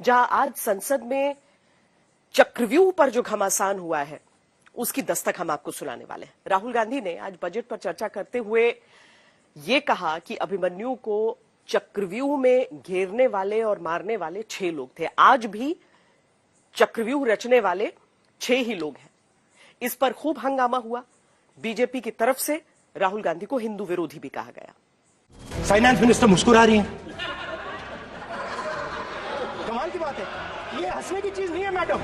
जहां आज संसद में चक्रव्यूह पर जो घमासान हुआ है उसकी दस्तक हम आपको सुनाने वाले हैं। राहुल गांधी ने आज बजट पर चर्चा करते हुए ये कहा कि अभिमन्यु को चक्रव्यूह में घेरने वाले और मारने वाले 6 लोग थे। आज भी चक्रव्यूह रचने वाले 6 ही लोग हैं। इस पर खूब हंगामा हुआ। बीजेपी की तरफ से राहुल गांधी को हिंदू विरोधी भी कहा गया। फाइनेंस मिनिस्टर मुस्कुरा रही हैं। कमाल की बात है, ये हंसने की चीज नहीं है मैडम,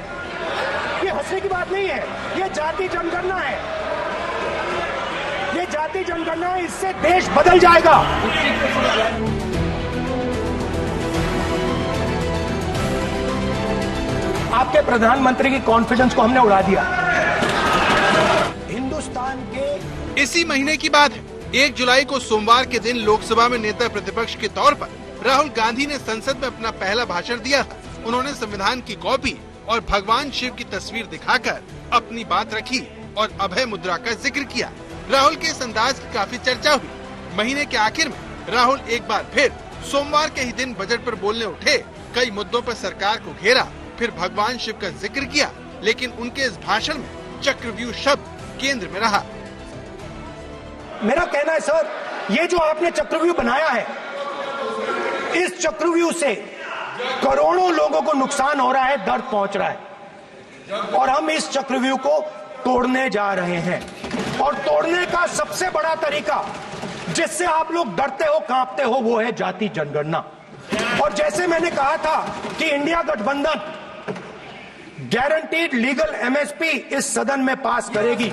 ये हंसने की बात नहीं है, ये जाति जनगणना है, ये जाति जनगणना है। इससे देश बदल जाएगा। आपके प्रधानमंत्री की कॉन्फिडेंस को हमने उड़ा दिया। हिंदुस्तान के इसी महीने की बात है, 1 जुलाई को सोमवार के दिन लोकसभा में नेता प्रतिपक्ष के तौर पर राहुल गांधी ने संसद में अपना पहला भाषण दिया था। उन्होंने संविधान की कॉपी और भगवान शिव की तस्वीर दिखाकर अपनी बात रखी और अभय मुद्रा का जिक्र किया। राहुल के इस अंदाज की काफी चर्चा हुई। महीने के आखिर में राहुल एक बार फिर सोमवार के ही दिन बजट पर बोलने उठे। कई मुद्दों पर सरकार को घेरा, फिर भगवान शिव का जिक्र किया, लेकिन उनके इस भाषण में चक्रव्यूह शब्द केंद्र में रहा। मेरा कहना है सर, ये जो आपने चक्रव्यूह बनाया है, इस चक्रव्यूह से करोड़ों लोगों को नुकसान हो रहा है, दर्द पहुंच रहा है, और हम इस चक्रव्यूह को तोड़ने जा रहे हैं। और तोड़ने का सबसे बड़ा तरीका जिससे आप लोग डरते हो, कांपते हो, वो है जाति जनगणना। और जैसे मैंने कहा था कि इंडिया गठबंधन गारंटीड लीगल एमएसपी इस सदन में पास करेगी,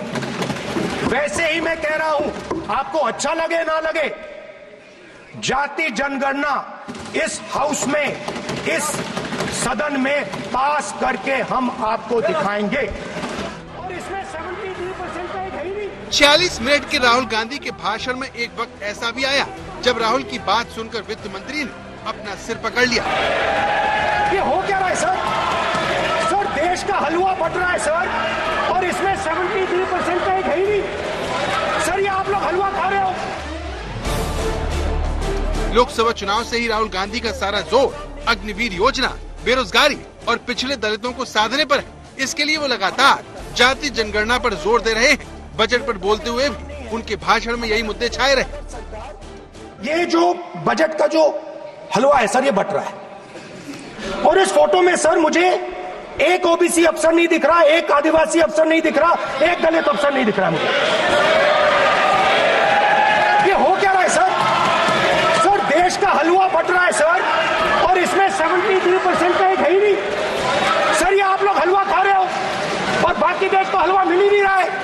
वैसे ही मैं कह रहा हूं, आपको अच्छा लगे ना लगे, जाति जनगणना इस हाउस में, इस सदन में पास करके हम आपको दिखाएंगे। और इसमें 73% का एक है ही नहीं। 46 मिनट के राहुल गांधी के भाषण में एक वक्त ऐसा भी आया जब राहुल की बात सुनकर वित्त मंत्री ने अपना सिर पकड़ लिया। ये हो क्या रहा है सर? सर, देश का हलवा बट रहा है सर, और इसमें 73% का एक है ही नहीं। सर, ये आप लोग हलवा खा रहे हो। लोकसभा चुनाव से ही राहुल गांधी का सारा जोर अग्निवीर योजना, बेरोजगारी और पिछड़े दलितों को साधने पर है। इसके लिए वो लगातार जाति जनगणना पर जोर दे रहे हैं। बजट पर बोलते हुए भी उनके भाषण में यही मुद्दे छाए रहे। ये जो बजट का जो हलवा है सर, ये बट रहा है। और इस फोटो में सर मुझे एक ओबीसी अफसर नहीं दिख रहा, एक आदिवासी अफसर नहीं दिख रहा, एक दलित अफसर नहीं दिख रहा मुझे। ये हो क्या रहा है सर? सर, देश का हलवा बट रहा है सर, और इसमें 73% का एक है ही नहीं। सर, ये आप लोग हलवा खा रहे हो और बाकी देश को हलवा मिल ही नहीं रहा है।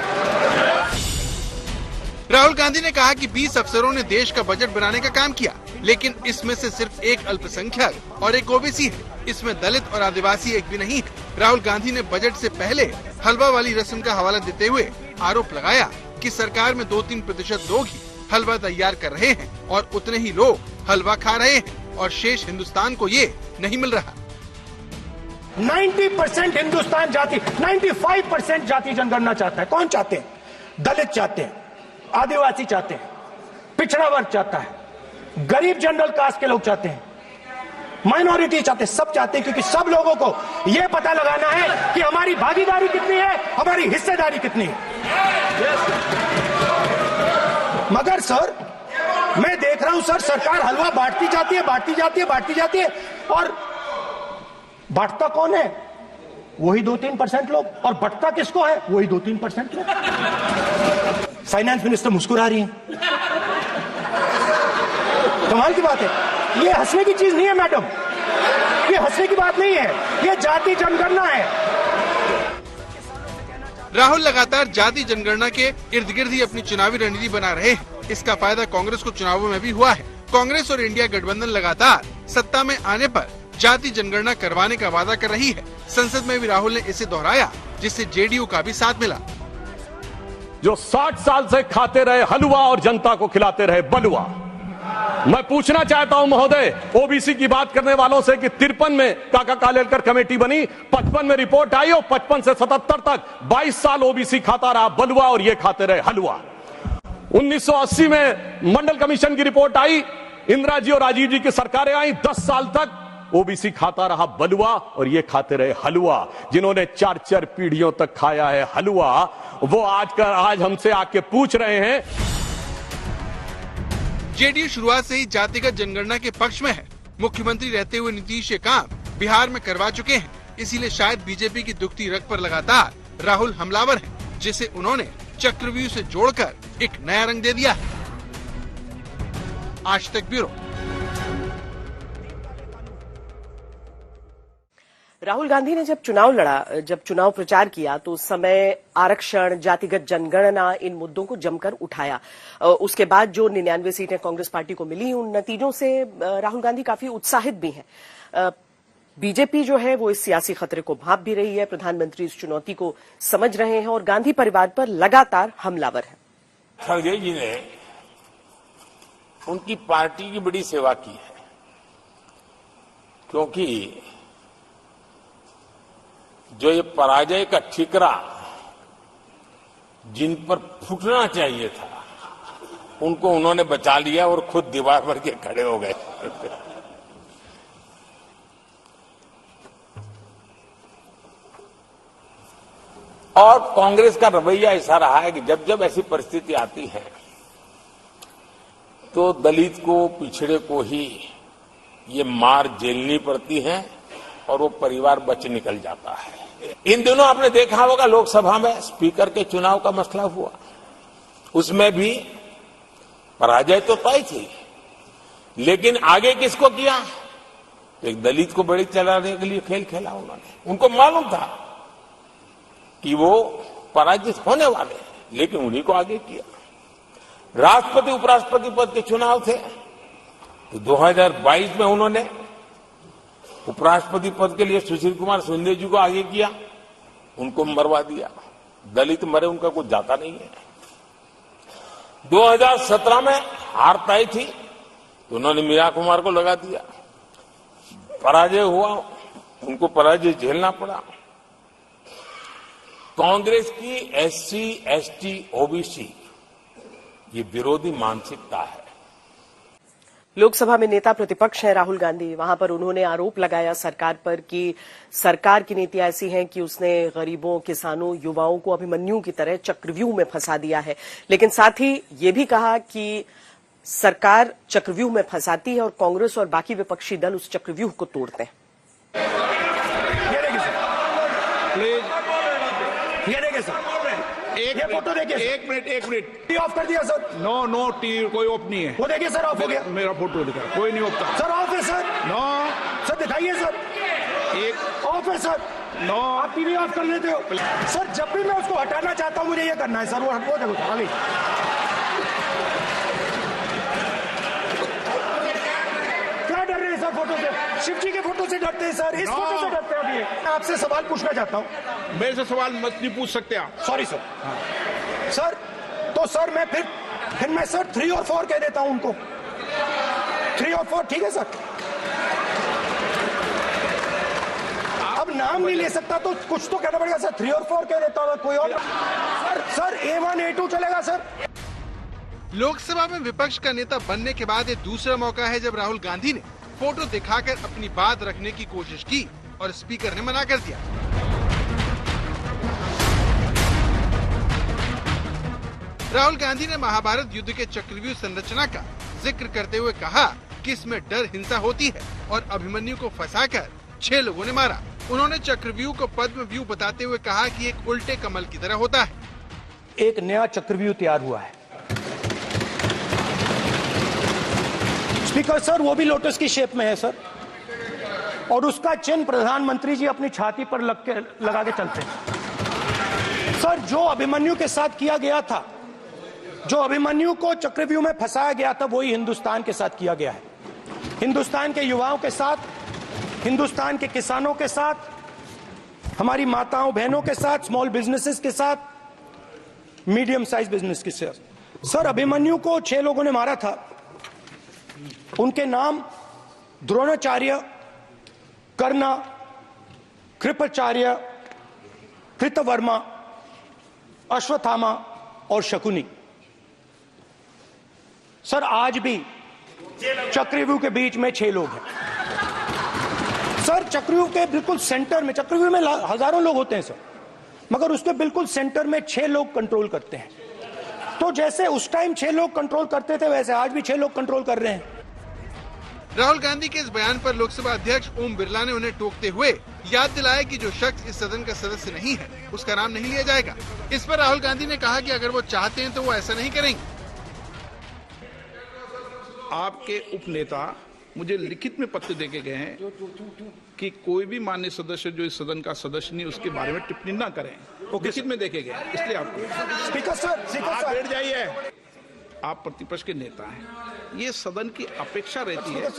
राहुल गांधी ने कहा कि 20 अफसरों ने देश का बजट बनाने का काम किया, लेकिन इसमें से सिर्फ एक अल्पसंख्यक और एक ओबीसी है। इसमें दलित और आदिवासी एक भी नहीं है। राहुल गांधी ने बजट से पहले हलवा वाली रस्म का हवाला देते हुए आरोप लगाया कि सरकार में 2-3% लोग ही हलवा तैयार कर रहे हैं और उतने ही लोग हलवा खा रहे हैं और शेष हिंदुस्तान को ये नहीं मिल रहा। 90% हिंदुस्तान जाति, 95% जाति जनगणना चाहता है। कौन चाहते हैं? दलित चाहते हैं, आदिवासी चाहते हैं, पिछड़ा वर्ग चाहता है, गरीब जनरल कास्ट के लोग चाहते हैं, माइनॉरिटी चाहते हैं, सब चाहते हैं, क्योंकि सब लोगों को यह पता लगाना है कि हमारी भागीदारी कितनी है, हमारी हिस्सेदारी कितनी है। मगर सर, मैं देख रहा हूं सर, सरकार हलवा बांटती जाती है, बांटती जाती है, बांटती जाती है, और बांटता कौन है? वही 2-3% लोग, और बंटता किसको है? वही 2-3% लोग। फाइनेंस मिनिस्टर मुस्कुरा रही हैं। कमाल की बात है, ये हंसने की चीज नहीं है मैडम, ये हंसने की बात नहीं है, ये जाति जनगणना है। राहुल लगातार जाति जनगणना के इर्द गिर्द ही अपनी चुनावी रणनीति बना रहे हैं। इसका फायदा कांग्रेस को चुनावों में भी हुआ है। कांग्रेस और इंडिया गठबंधन लगातार सत्ता में आने पर जाति जनगणना करवाने का वादा कर रही है। संसद में भी राहुल ने इसे दोहराया, जिससे जेडीयू का भी साथ मिला। जो 60 साल से खाते रहे हलवा और जनता को खिलाते रहे बलुआ। मैं पूछना चाहता हूं महोदय, ओबीसी की बात करने वालों से कि 53 में काका कालेलकर कमेटी बनी, 55 में रिपोर्ट आई और 55 से 77 तक 22 साल ओबीसी खाता रहा बलुआ और ये खाते रहे हलवा। 1980 में मंडल कमीशन की रिपोर्ट आई, इंदिरा जी और राजीव जी की सरकारें आई, 10 साल तक ओबीसी खाता रहा बलुआ और ये खाते रहे हलवा। जिन्होंने 4-4 पीढ़ियों तक खाया है हलवा, वो आज हमसे आके पूछ रहे हैं। जेडीयू शुरुआत से ही जातिगत जनगणना के पक्ष में है। मुख्यमंत्री रहते हुए नीतीश ये काम बिहार में करवा चुके हैं, इसीलिए शायद बीजेपी की दुखती रग पर लगातार राहुल हमलावर हैं, जिसे उन्होंने चक्रव्यूह से जोड़कर एक नया रंग दे दिया है। आज तक ब्यूरो। राहुल गांधी ने जब चुनाव प्रचार किया तो उस समय आरक्षण, जातिगत जनगणना, इन मुद्दों को जमकर उठाया। उसके बाद जो 99 सीटें कांग्रेस पार्टी को मिली, उन नतीजों से राहुल गांधी काफी उत्साहित भी हैं। बीजेपी जो है वो इस सियासी खतरे को भांप भी रही है। प्रधानमंत्री इस चुनौती को समझ रहे हैं और गांधी परिवार पर लगातार हमलावर है। खड़गे जी ने उनकी पार्टी की बड़ी सेवा की है, क्योंकि जो ये पराजय का ठिकरा जिन पर फूटना चाहिए था, उनको उन्होंने बचा लिया और खुद दीवार पर के खड़े हो गए। और कांग्रेस का रवैया ऐसा रहा है कि जब जब ऐसी परिस्थिति आती है तो दलित को, पिछड़े को ही ये मार झेलनी पड़ती है और वो परिवार बच निकल जाता है। इन दिनों आपने देखा होगा लोकसभा में स्पीकर के चुनाव का मसला हुआ, उसमें भी पराजय तो तय थी, लेकिन आगे किसको किया? एक दलित को बड़ी चलाने के लिए खेल खेला उन्होंने। उनको मालूम था कि वो पराजित होने वाले, लेकिन उन्हीं को आगे किया। राष्ट्रपति उपराष्ट्रपति पद के चुनाव थे तो 2022 में उन्होंने उपराष्ट्रपति पद के लिए सुशील कुमार शिंदे जी को आगे किया, उनको मरवा दिया। दलित मरे, उनका कुछ जाता नहीं है। 2017 में हार तय थी तो उन्होंने मीरा कुमार को लगा दिया। पराजय हुआ, उनको पराजय झेलना पड़ा। कांग्रेस की एससी, एसटी, ओबीसी ये विरोधी मानसिकता है। लोकसभा में नेता प्रतिपक्ष हैं राहुल गांधी। वहां पर उन्होंने आरोप लगाया सरकार पर कि सरकार की नीतियां ऐसी हैं कि उसने गरीबों, किसानों, युवाओं को अभिमन्यु की तरह चक्रव्यूह में फंसा दिया है। लेकिन साथ ही ये भी कहा कि सरकार चक्रव्यूह में फंसाती है और कांग्रेस और बाकी विपक्षी दल उस चक्रव्यूह को तोड़ते हैं। ये देखिए सर, ये फोटो देखिए। एक मिनट टी ऑफ कर दिया सर। नो टी कोई ऑफ नहीं है। वो देखिए सर, ऑफ हो गया। मेरा फोटो दिखा, कोई नहीं ऑफ था सर। ऑफ है सर। नो सर दिखाइए सर, एक ऑफ है सर। नो, आप टीवी ऑफ कर लेते हो सर। जब भी मैं उसको हटाना चाहता हूं मुझे ये करना है सर। वो देखो अभी क्या डर रहे हैं सर फोटो से? शिव जी के फोटो से डरते हैं सर, इस फोटो से डरते हैं। अभी मैं आपसे सवाल पूछना चाहता हूं। मेरे से सवाल मत नहीं पूछ सकते आप। Sorry sir. सर तो सर मैं फिर मैं सर 3 और 4 कह देता हूं उनको। 3 और 4 ठीक है सर। अब नाम नहीं ले सकता तो कुछ तो कहना पड़ेगा सर। 3 और 4 कह देता हूं। कोई और सर A1 A2 चलेगा सर। लोकसभा में विपक्ष का नेता बनने के बाद ये दूसरा मौका है जब राहुल गांधी ने फोटो दिखाकर अपनी बात रखने की कोशिश की और स्पीकर ने मना कर दिया। राहुल गांधी ने महाभारत युद्ध के चक्रव्यूह संरचना का जिक्र करते हुए कहा कि इसमें डर, हिंसा होती है और अभिमन्यु को फंसाकर 6 लोगों ने मारा। उन्होंने चक्रव्यूह को पद्म व्यूह बताते हुए कहा कि एक उल्टे कमल की तरह होता है। एक नया चक्रव्यूह तैयार हुआ है स्पीकर सर, वो भी लोटस की शेप में है सर, और उसका चिन्ह प्रधानमंत्री जी अपनी छाती पर लगा के चलते हैं सर। जो अभिमन्यु के साथ किया गया था, जो अभिमन्यु को चक्रव्यूह में फंसाया गया था, वही हिंदुस्तान के साथ किया गया है। हिंदुस्तान के युवाओं के साथ, हिंदुस्तान के किसानों के साथ, हमारी माताओं बहनों के साथ, स्मॉल बिजनेसेस के साथ, मीडियम साइज बिजनेस के साथ। सर अभिमन्यु को 6 लोगों ने मारा था। उनके नाम द्रोणाचार्य, कर्ण, कृपाचार्य, कृतवर्मा, अश्वत्थामा और शकुनी। सर आज भी चक्रव्यूह के बीच में 6 लोग हैं। सर चक्रव्यूह के बिल्कुल सेंटर में, चक्रव्यूह में हजारों लोग होते हैं सर, मगर उसके बिल्कुल सेंटर में 6 लोग कंट्रोल करते हैं। तो जैसे उस टाइम 6 लोग कंट्रोल करते थे, वैसे आज भी 6 लोग कंट्रोल कर रहे हैं। राहुल गांधी के इस बयान पर लोकसभा अध्यक्ष ओम बिरला ने उन्हें टोकते हुए याद दिलाया कि जो शख्स इस सदन का सदस्य नहीं है उसका नाम नहीं लिया जाएगा। इस पर राहुल गांधी ने कहा कि अगर वो चाहते हैं तो वो ऐसा नहीं करेंगे। आपके उपनेता मुझे लिखित में पत्र देके गए हैं कि कोई भी माननीय सदस्य जो इस सदन का सदस्य नहीं उसके बारे में टिप्पणी ना करें। लिखित में देखे गए, इसलिए आपको स्पीकर सर, आप बैठ जाइए। आप प्रतिपक्ष के नेता हैं, ये सदन की अपेक्षा रहती है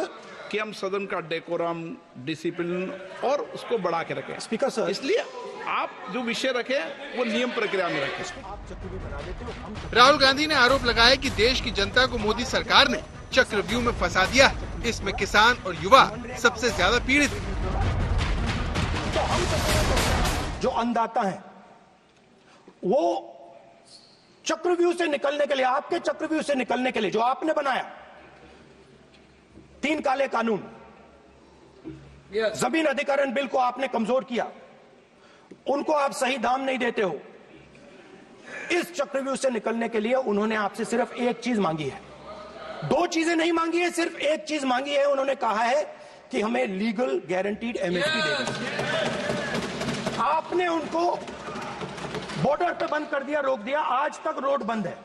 कि हम सदन का डेकोरम, डिसिप्लिन और उसको बढ़ा के रखें। स्पीकर सर, इसलिए आप जो विषय रखें वो नियम प्रक्रिया में रखें। राहुल गांधी ने आरोप लगाया कि देश की जनता को मोदी सरकार ने चक्रव्यूह में फंसा दिया है। इसमें किसान और युवा सबसे ज्यादा पीड़ित हैं। जो अन्नदाता हैं वो चक्रव्यूह से निकलने के लिए, आपके चक्रव्यूह से निकलने के लिए जो आपने बनाया 3 काले कानून, जमीन अधिग्रहण बिल को आपने कमजोर किया, उनको आप सही दाम नहीं देते हो। इस चक्रव्यूह से निकलने के लिए उन्होंने आपसे सिर्फ एक चीज मांगी है, 2 चीजें नहीं मांगी है, सिर्फ एक चीज मांगी है। उन्होंने कहा है कि हमें लीगल गारंटीड एमएसपी दे दें। आपने उनको बॉर्डर पे बंद कर दिया, रोक दिया, आज तक रोड बंद है।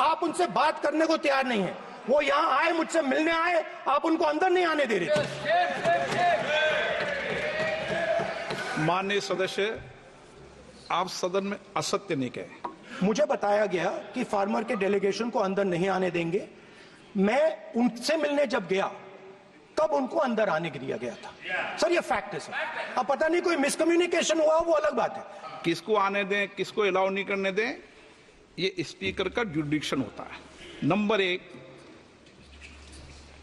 आप उनसे बात करने को तैयार नहीं है। वो यहां आए, मुझसे मिलने आए, आप उनको अंदर नहीं आने दे रहे थे। माननीय सदस्य, आप सदन में असत्य नहीं कहे। मुझे बताया गया कि फार्मर के डेलीगेशन को अंदर नहीं आने देंगे। मैं उनसे मिलने जब गया तब उनको अंदर आने दिया गया था। सर ये फैक्ट है सर। अब पता नहीं कोई मिसकम्युनिकेशन हुआ, वो अलग बात है। किसको आने दें, किसको अलाउ नहीं करने दें, ये स्पीकर का जुडिक्शन होता है। नंबर 1,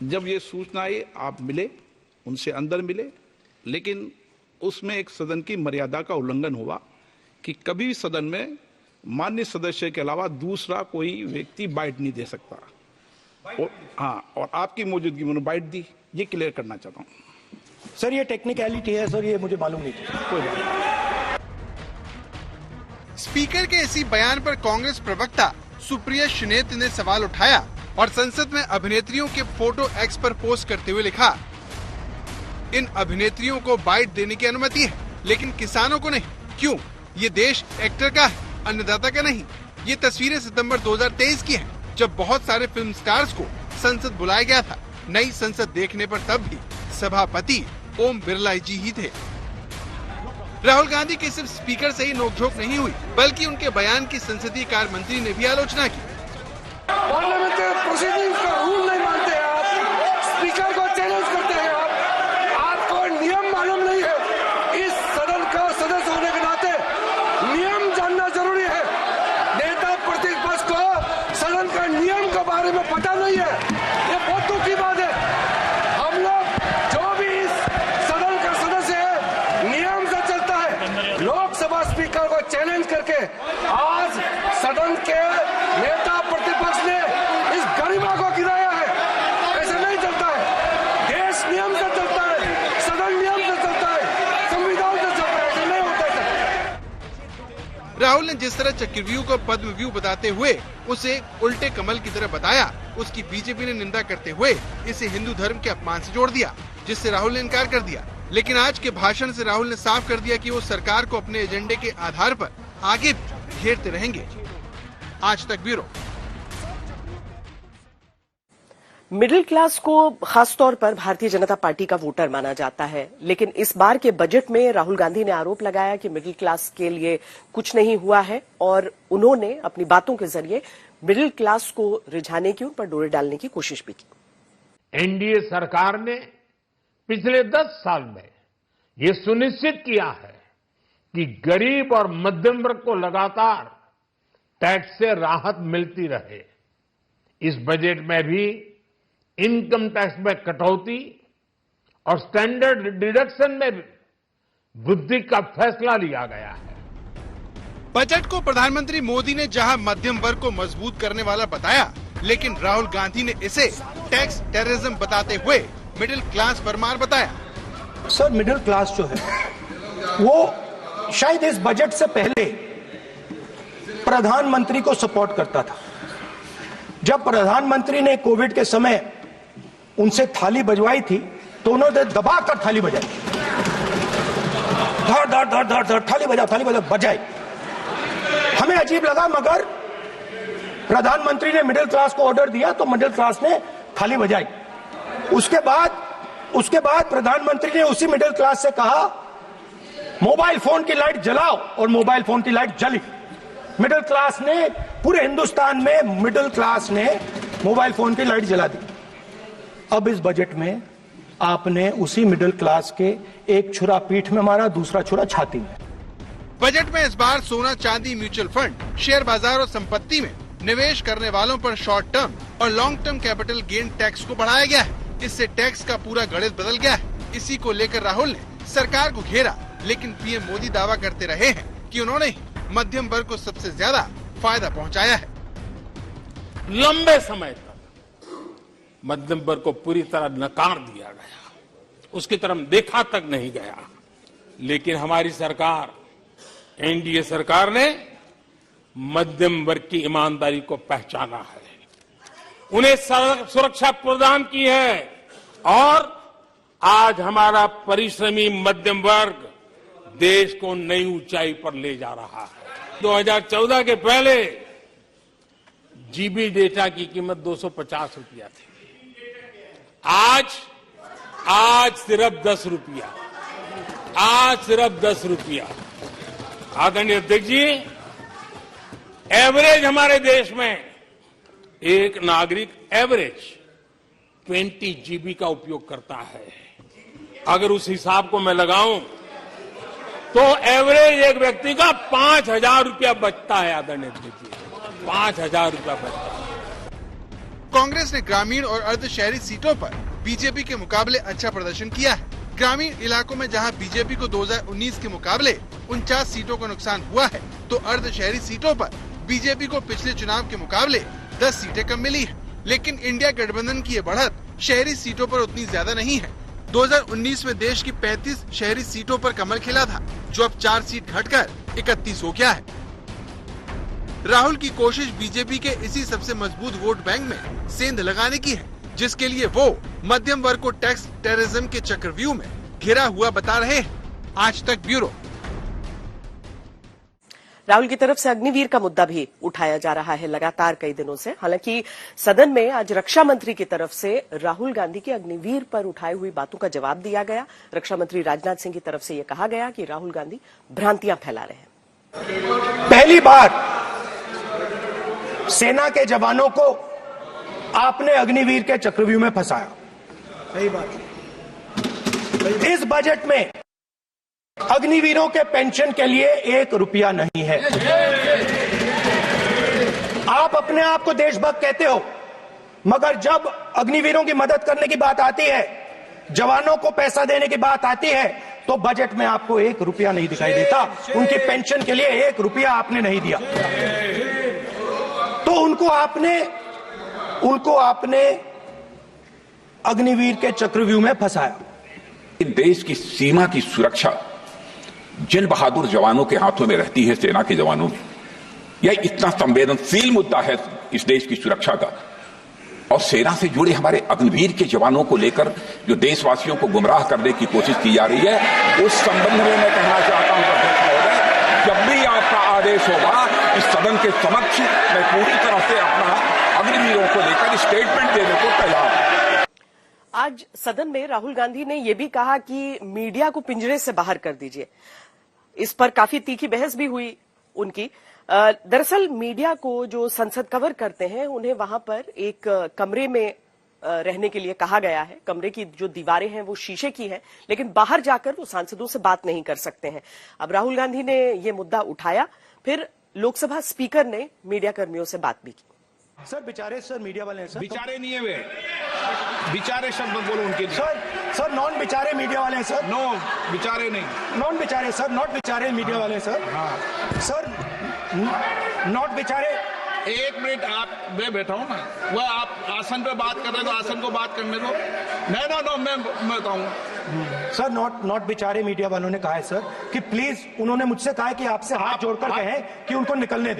जब ये सूचना आई आप मिले, उनसे अंदर मिले, लेकिन उसमें एक सदन की मर्यादा का उल्लंघन हुआ कि कभी सदन में माननीय सदस्य के अलावा दूसरा कोई व्यक्ति बाइट नहीं दे सकता। और आपकी मौजूदगी में बाइट दी, ये क्लियर करना चाहता हूं। सर ये टेक्निकलिटी है सर, ये मुझे मालूम नहीं था। कोई बात नहीं। स्पीकर के इसी बयान पर कांग्रेस प्रवक्ता सुप्रिया श्रीनेत ने सवाल उठाया और संसद में अभिनेत्रियों के फोटो एक्स पर पोस्ट करते हुए लिखा, इन अभिनेत्रियों को बाइट देने की अनुमति है, लेकिन किसानों को नहीं। क्यों? ये देश एक्टर का है, अन्नदाता का नहीं। ये तस्वीरें सितंबर 2023 की हैं, जब बहुत सारे फिल्म स्टार्स को संसद बुलाया गया था। नई संसद देखने पर तब भी सभापति ओम बिरला जी ही थे। राहुल गांधी की सिर्फ स्पीकर से ही नोकझोंक नहीं हुई, बल्कि उनके बयान की संसदीय कार्य मंत्री ने भी आलोचना की। पार्लियामेंट्री प्रोसीडिंग्स का रूल नहीं मानते हैं आप, स्पीकर को चैलेंज करते हैं आप, आपको नियम मालूम नहीं है। इस सदन का सदस्य होने के नाते नियम जानना जरूरी है। नेता प्रतिपक्ष को सदन का नियम के बारे में पता नहीं है, ये बहुत दुख की बात है। हम लोग जो भी इस सदन का सदस्य है नियम से चलता है। लोकसभा स्पीकर को चैलेंज करके आज सदन के नेता प्रतिपक्ष ने इस गरिमा को गिराया है। ऐसा नहीं चलता है। देश नियम से चलता है, सदन नियम से चलता है, संविधान से चलता है। ऐसा नहीं होता है। राहुल ने जिस तरह चक्रव्यूह को पद्मव्यूह बताते हुए उसे उल्टे कमल की तरह बताया, उसकी बीजेपी ने निंदा करते हुए इसे हिंदू धर्म के अपमान से जोड़ दिया, जिससे राहुल ने इनकार कर दिया। लेकिन आज के भाषण से राहुल ने साफ कर दिया कि वो सरकार को अपने एजेंडे के आधार पर आगे घेरते रहेंगे। आज तक ब्यूरो। मिडिल क्लास को खासतौर पर भारतीय जनता पार्टी का वोटर माना जाता है, लेकिन इस बार के बजट में राहुल गांधी ने आरोप लगाया कि मिडिल क्लास के लिए कुछ नहीं हुआ है और उन्होंने अपनी बातों के जरिए मिडिल क्लास को रिझाने की, उन पर डोरे डालने की कोशिश भी की। एनडीए सरकार ने पिछले 10 साल में ये सुनिश्चित किया है कि गरीब और मध्यम वर्ग को लगातार टैक्स से राहत मिलती रहे। इस बजट में भी इनकम टैक्स में कटौती और स्टैंडर्ड डिडक्शन में भी वृद्धि का फैसला लिया गया है। बजट को प्रधानमंत्री मोदी ने जहां मध्यम वर्ग को मजबूत करने वाला बताया, लेकिन राहुल गांधी ने इसे टैक्स टेररिज्म बताते हुए मिडिल क्लास पर मार बताया। सर मिडिल क्लास जो है वो शायद इस बजट से पहले प्रधानमंत्री को सपोर्ट करता था। जब प्रधानमंत्री ने कोविड के समय उनसे थाली बजवाई थी तो उन्होंने दबाकर थाली बजाई, धड़ धड़ धड़ धड़ धड़ थाली बजा बजाई। हमें अजीब लगा, मगर प्रधानमंत्री ने मिडिल क्लास को ऑर्डर दिया तो मिडिल क्लास ने थाली बजाई। उसके बाद प्रधानमंत्री ने उसी मिडिल क्लास से कहा मोबाइल फोन की लाइट जलाओ, और मोबाइल फोन की लाइट जली। मिडिल क्लास ने, पूरे हिंदुस्तान में मिडिल क्लास ने मोबाइल फोन की लाइट जला दी। अब इस बजट में आपने उसी मिडिल क्लास के एक छुरा पीठ में मारा, दूसरा छुरा छाती में। बजट में इस बार सोना, चांदी, म्यूचुअल फंड, शेयर बाजार और संपत्ति में निवेश करने वालों पर शॉर्ट टर्म और long term capital gain tax को बढ़ाया गया है। इससे टैक्स का पूरा गणित बदल गया है। इसी को लेकर राहुल ने सरकार को घेरा, लेकिन पीएम मोदी दावा करते रहे हैं कि उन्होंने ही मध्यम वर्ग को सबसे ज्यादा फायदा पहुंचाया है। लंबे समय तक मध्यम वर्ग को पूरी तरह नकार दिया गया, उसकी तरफ देखा तक नहीं गया। लेकिन हमारी सरकार, एनडीए सरकार ने मध्यम वर्ग की ईमानदारी को पहचाना है, उन्हें सुरक्षा प्रदान की है, और आज हमारा परिश्रमी मध्यम वर्ग देश को नई ऊंचाई पर ले जा रहा है। 2014 के पहले जीबी डेटा की कीमत 250 रुपया थी, आज सिर्फ 10 रुपया, आदरणीय अध्यक्ष जी, एवरेज हमारे देश में एक नागरिक एवरेज 20 जीबी का उपयोग करता है। अगर उस हिसाब को मैं लगाऊं तो एवरेज एक व्यक्ति का 5,000 रुपया बचता है। आदरणीय अध्यक्ष जी, 5,000 रुपया बचता है। कांग्रेस ने ग्रामीण और अर्ध शहरी सीटों पर बीजेपी के मुकाबले अच्छा प्रदर्शन किया है। ग्रामीण इलाकों में जहां बीजेपी को 2019 के मुकाबले 49 सीटों का नुकसान हुआ है, तो अर्ध शहरी सीटों पर बीजेपी को पिछले चुनाव के मुकाबले 10 सीटें कम मिली है। लेकिन इंडिया गठबंधन की ये बढ़त शहरी सीटों पर उतनी ज्यादा नहीं है। 2019 में देश की 35 शहरी सीटों पर कमल खिला था, जो अब 4 सीट घटकर 31 हो गया है। राहुल की कोशिश बीजेपी के इसी सबसे मजबूत वोट बैंक में सेंध लगाने की है, जिसके लिए वो मध्यम वर्ग को टैक्स टेररिज्म के चक्रव्यूह में घिरा हुआ बता रहे हैं। आज तक ब्यूरो। राहुल की तरफ से अग्निवीर का मुद्दा भी उठाया जा रहा है लगातार कई दिनों से। हालांकि सदन में आज रक्षा मंत्री की तरफ से राहुल गांधी के अग्निवीर पर उठाई हुई बातों का जवाब दिया गया। रक्षा मंत्री राजनाथ सिंह की तरफ से यह कहा गया कि राहुल गांधी भ्रांतियां फैला रहे हैं। पहली बार सेना के जवानों को आपने अग्निवीर के चक्रव्यूह में फंसाया। सही बात। इस बजट में अग्निवीरों के पेंशन के लिए 1 रुपया नहीं है। आप अपने आप को देशभक्त कहते हो, मगर जब अग्निवीरों की मदद करने की बात आती है, जवानों को पैसा देने की बात आती है, तो बजट में आपको 1 रुपया नहीं दिखाई देता। उनकी पेंशन के लिए 1 रुपया आपने नहीं दिया, तो उनको आपने अग्निवीर के चक्रव्यूह में फंसाया। देश की सीमा की सुरक्षा जिन बहादुर जवानों के हाथों में रहती है, सेना के जवानों में, यह इतना संवेदनशील मुद्दा है इस देश की सुरक्षा का, और सेना से जुड़े हमारे अग्निवीर के जवानों को लेकर जो देशवासियों को गुमराह करने की कोशिश की जा रही है, उस संबंध में मैं कहना चाहता हूं अध्यक्ष महोदय, जब भी आपका आदेश होगा इस सदन के समक्ष मैं पूरी तरह से अपना अग्निवीरों को लेकर स्टेटमेंट देने को तैयार हूं। आज सदन में राहुल गांधी ने यह भी कहा कि मीडिया को पिंजरे से बाहर कर दीजिए। इस पर काफी तीखी बहस भी हुई उनकी। दरअसल मीडिया को जो संसद कवर करते हैं, उन्हें वहां पर एक कमरे में रहने के लिए कहा गया है। कमरे की जो दीवारें हैं वो शीशे की हैं, लेकिन बाहर जाकर वो सांसदों से बात नहीं कर सकते हैं। अब राहुल गांधी ने ये मुद्दा उठाया, फिर लोकसभा स्पीकर ने मीडिया कर्मियों से बात भी की। सर बेचारे सर मीडिया वाले हैं सर। बेचारे नहीं है वे, बेचारे शब्द बोलो उनके लिए। सर नॉन बेचारे मीडिया वाले हैं सर। नो बेचारे नहीं, नॉन बेचारे सर, नॉट बेचारे मीडिया वाले हैं सर। हाँ सर नॉट बेचारे। 1 मिनट आप, मैं बैठा हूँ ना, वह आप आसन पे बात कर रहे हो तो आसन को बात करने दो। मैं मैं बताऊंगा। सर नॉट बेचारे मीडिया वालों ने कहा है सर कि प्लीज, उन्होंने मुझसे कहा है कि आपसे हाथ जोड़कर कहें कि उनको निकलने दें।